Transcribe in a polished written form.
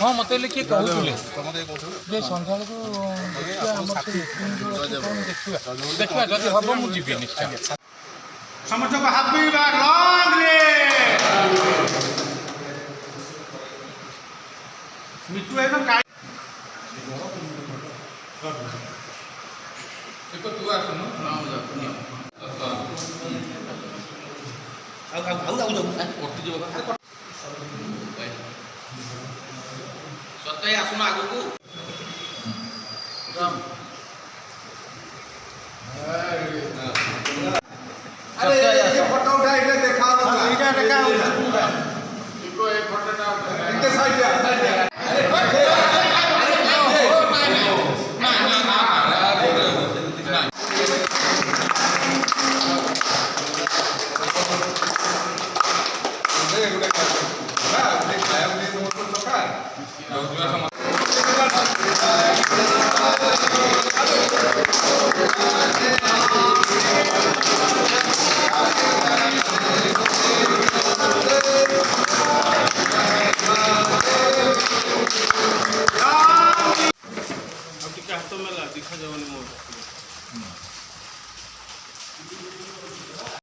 हाँ मत किए कहते सन्ध्या देखा जब हम मुझे निश्चय समर्थक हाथ मिलवा लॉन्ग रेस मिट्टू एकदम काय देखो तू आसुनु ना हो जा कटि जब सत्य आसुन आगु को अरे फोटो उठा इधर देखा इधर देखा देखो एक फोटो ना इधर साइड जा हाथ में दिखा जाओ